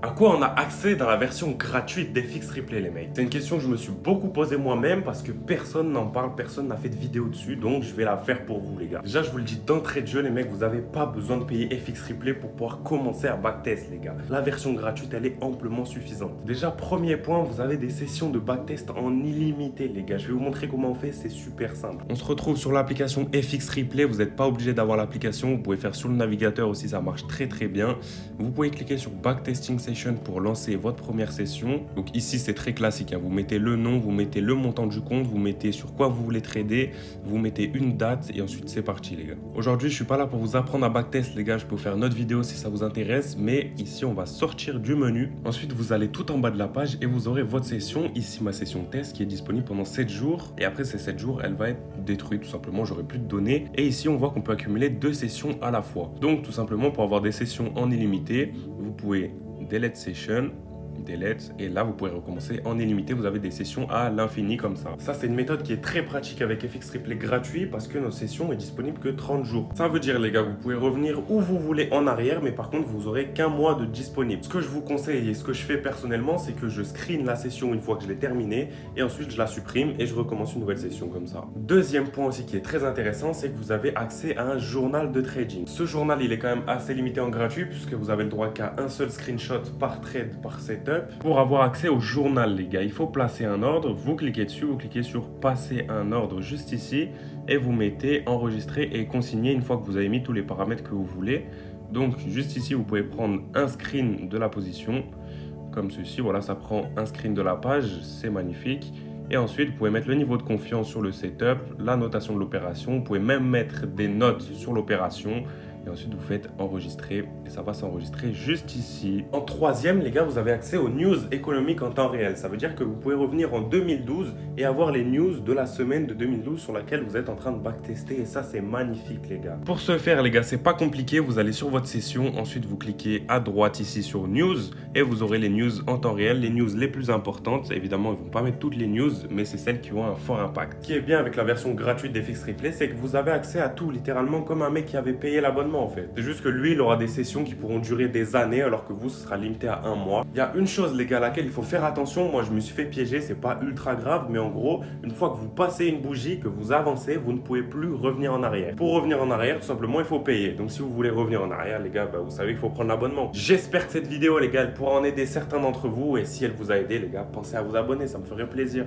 À quoi on a accès dans la version gratuite d'FX Replay, les mecs? C'est une question que je me suis beaucoup posée moi-même parce que personne n'en parle, personne n'a fait de vidéo dessus, donc je vais la faire pour vous, les gars. Déjà, je vous le dis d'entrée de jeu, les mecs, vous n'avez pas besoin de payer FX Replay pour pouvoir commencer à backtest, les gars. La version gratuite, elle est amplement suffisante. Déjà, premier point, vous avez des sessions de backtest en illimité, les gars. Je vais vous montrer comment on fait, c'est super simple. On se retrouve sur l'application FX Replay, vous n'êtes pas obligé d'avoir l'application, vous pouvez faire sur le navigateur aussi, ça marche très très bien. Vous pouvez cliquer sur Backtesting Session pour lancer votre première session. Donc ici, c'est très classique, hein. Vous mettez le nom, vous mettez le montant du compte, vous mettez sur quoi vous voulez trader, vous mettez une date et ensuite c'est parti, les gars. Aujourd'hui, je suis pas là pour vous apprendre à backtest, les gars. Je peux vous faire une autre vidéo si ça vous intéresse, mais ici, on va sortir du menu. Ensuite, vous allez tout en bas de la page et vous aurez votre session. Ici, ma session test qui est disponible pendant 7 jours. Et après ces 7 jours, elle va être détruite tout simplement. J'aurai plus de données. Et ici, on voit qu'on peut accumuler 2 sessions à la fois. Donc, tout simplement, pour avoir des sessions en illimité, vous pouvez delete session, delete, et là vous pouvez recommencer en illimité. Vous avez des sessions à l'infini comme ça. Ça, c'est une méthode qui est très pratique avec FX Replay gratuit parce que notre session est disponible que 30 jours. Ça veut dire, les gars, vous pouvez revenir où vous voulez en arrière, mais par contre vous aurez qu'un mois de disponible. Ce que je vous conseille et ce que je fais personnellement, c'est que je screen la session une fois que je l'ai terminée et ensuite je la supprime et je recommence une nouvelle session comme ça. Deuxième point aussi qui est très intéressant, c'est que vous avez accès à un journal de trading. Ce journal, il est quand même assez limité en gratuit puisque vous avez le droit qu'à un seul screenshot par trade, par setup. Pour avoir accès au journal, les gars, il faut placer un ordre. Vous cliquez dessus, vous cliquez sur passer un ordre juste ici et vous mettez enregistrer et consigner une fois que vous avez mis tous les paramètres que vous voulez. Donc juste ici, vous pouvez prendre un screen de la position comme ceci. Voilà, ça prend un screen de la page, c'est magnifique. Et ensuite, vous pouvez mettre le niveau de confiance sur le setup, la notation de l'opération. Vous pouvez même mettre des notes sur l'opération. Et ensuite, vous faites enregistrer et ça va s'enregistrer juste ici. En troisième, les gars, vous avez accès aux news économiques en temps réel. Ça veut dire que vous pouvez revenir en 2012 et avoir les news de la semaine de 2012 sur laquelle vous êtes en train de backtester. Et ça, c'est magnifique, les gars. Pour ce faire, les gars, c'est pas compliqué. Vous allez sur votre session. Ensuite, vous cliquez à droite ici sur news et vous aurez les news en temps réel, les news les plus importantes. Évidemment, ils vont pas mettre toutes les news, mais c'est celles qui ont un fort impact. Ce qui est bien avec la version gratuite d'FX Replay, c'est que vous avez accès à tout, littéralement comme un mec qui avait payé l'abonnement en fait. C'est juste que lui, il aura des sessions qui pourront durer des années, alors que vous, ce sera limité à un mois. Il y a une chose, les gars, à laquelle il faut faire attention. Moi, je me suis fait piéger, c'est pas ultra grave, mais en gros, une fois que vous passez une bougie, que vous avancez, vous ne pouvez plus revenir en arrière. Pour revenir en arrière, tout simplement, il faut payer. Donc, si vous voulez revenir en arrière, les gars, vous savez qu'il faut prendre l'abonnement. J'espère que cette vidéo, les gars, elle pourra en aider certains d'entre vous. Et si elle vous a aidé, les gars, pensez à vous abonner, ça me ferait plaisir.